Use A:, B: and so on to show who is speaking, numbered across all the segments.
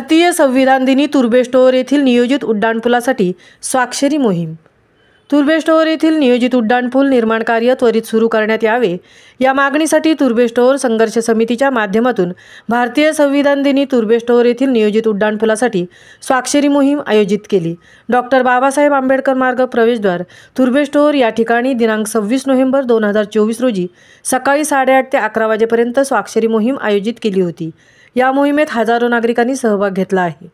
A: भारतीय संविधान दिनी तुर्भे-स्टोअर येथील नियोजित उड्डाणपुलासाठी स्वाक्षरी मोहीम। तुर्भे-स्टोअर येथील नियोजित उड्डाणपूल निर्माण कार्य त्वरित सुरू करण्यात यावे या मागणीसाठी तुर्भे-स्टोअर संघर्ष समितीच्या माध्यमातून भारतीय संविधान दिनी तुर्भे-स्टोअर येथील नियोजित उड्डाणपुलासाठी स्वाक्षरी मोहीम आयोजित केली। डॉक्टर बाबासाहेब आंबेडकर मार्ग प्रवेशद्वार तुर्भे-स्टोअर या ठिकाणी दिनांक 26 नोव्हेंबर 2024 रोजी सकाळी 8:30 ते 11 वाजेपर्यंत स्वाक्षरी मोहीम आयोजित केली होती। या मोहिमेत हजारो नागरिकांनी सहभाग घेतला आहे।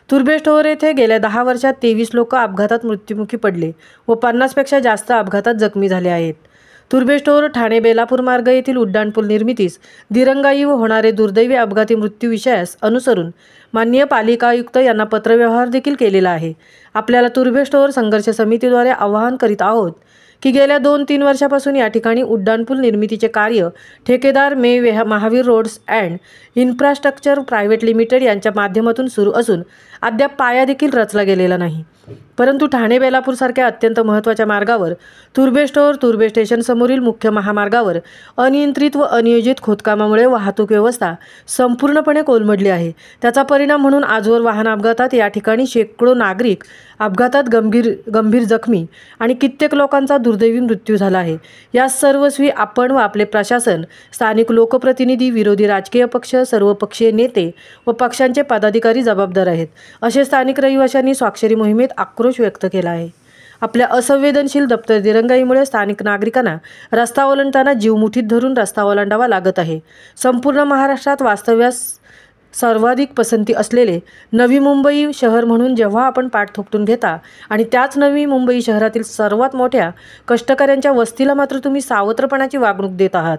A: तुर्भे-स्टोअर येथे गेल्या 10 वर्षात 23 लोक अपघातात मृत्युमुखी पडले व 50 पेक्षा जास्त अपघातात जखमी झाले आहेत। तुर्भे-स्टोअर ठाणे बेलापूर मार्ग येथील उड्डाणपूल निर्मितीस दिरंगाई व होणारे दुर्दैवी अपघाती मृत्यू विषयास अनुसरून माननीय पालिका आयुक्त यांना पत्रव्यवहार देखील केलेला आहे। आपल्याला तुर्भे-स्टोअर संघर्ष समितीद्वारे आवाहन करीत आहोत की गेल्या 2-3 वर्षापासून या ठिकाणी उड्डाणपूल निर्मितीचे कार्य ठेकेदार Mahavir roads and infrastructure private limited यांच्या माध्यमातून सुरू असून अद्याप पाया देखील रचला गेलेला नाही। परंतु ठाणे बेलापूर सारख्या अत्यंत महत्त्वाच्या मार्गावर तुर्भे-स्टोअर तुर्भे स्टेशन समोरील मुख्य महामार्गावर अनियंत्रित व अनियोजित खोदकामामुळे वाहतूक व्यवस्था संपूर्णपणे कोलमडली आहे। त्याचा परिणाम म्हणून आजवर वाहन अपघातात या ठिकाणी शेकडो नागरिक अपघातात गंभीर जखमी आणि कित्येक लोकांचा दुर्दैवी मृत्यू झाला आहे। या सर्वस्वी आपण व आपले प्रशासन, स्थानिक लोकप्रतिनिधी, विरोधी राजकीय पक्ष, सर्वपक्षीय नेते व पक्षांचे पदाधिकारी जबाबदार आहेत, असे स्थानिक रहिवाशांनी स्वाक्षरी मोहिमेत आक्रोश व्यक्त केला आहे। आपल्या असंवेदनशील दप्तर दिरंगाईमुळे स्थानिक नागरिकांना रस्ता ओलांडताना जीव मुठीत धरून रस्ता ओलांडावा लागत आहे। संपूर्ण महाराष्ट्रात वास्तव्यास सर्वाधिक पसंती असलेले नवी मुंबई शहर म्हणून जेव्हा आपण पाठ थोपटून घेता आणि त्याच नवी मुंबई शहरातील सर्वात मोठ्या कष्टकऱ्यांच्या वस्तीला मात्र तुम्ही सावत्रपणाची वागणूक देत आहात।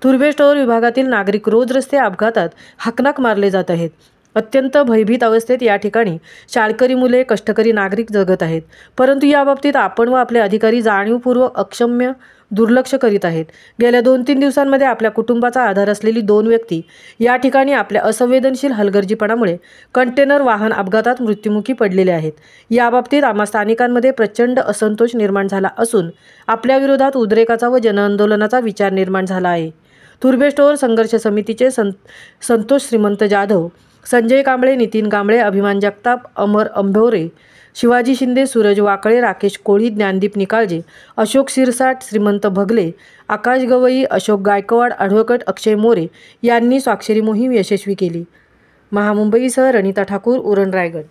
A: तुर्भे-स्टोअर विभागातील नागरिक रोज रस्ते अपघातात हाकनाक मारले जात आहेत। अत्यंत भयभीत अवस्थेत या ठिकाणी शाळकरी मुले, कष्टकरी नागरिक जगत आहेत। परंतु या बाबतीत आपण व आपले अधिकारी जाणीवपूर्वक अक्षम्य दुर्लक्ष करीत आहेत। गेल्या 2-3 दिवसांमध्ये आपल्या कुटुंबाचा आधार असलेली 2 व्यक्ती या ठिकाणी आपल्या असंवेदनशील हलगर्जीपणामुळे कंटेनर वाहन अपघातात मृत्युमुखी पडलेले आहेत। या बाबतीत आम्हा स्थानिकांमध्ये प्रचंड असंतोष निर्माण झाला असून आपल्या विरोधात उद्रेकाचा व जनआंदोलनाचा विचार निर्माण झाला आहे। तुर्भे-स्टोअर संघर्ष समितीचे संतोष श्रीमंत जाधव, संजय कांबळे, नितीन कांबळे, अभिमान जगताप, अमर अंभोरे, शिवाजी शिंदे, सूरज वाकळे, राकेश कोळी, ज्ञानदीप निकाळजे, अशोक शिरसाट, श्रीमंत भगले, आकाश गवई, अशोक गायकवाड, ॲडव्होकेट अक्षय मोरे यांनी स्वाक्षरी मोहीम यशस्वी केली। महामुंबईसह रणिता ठाकूर, उरण, रायगड।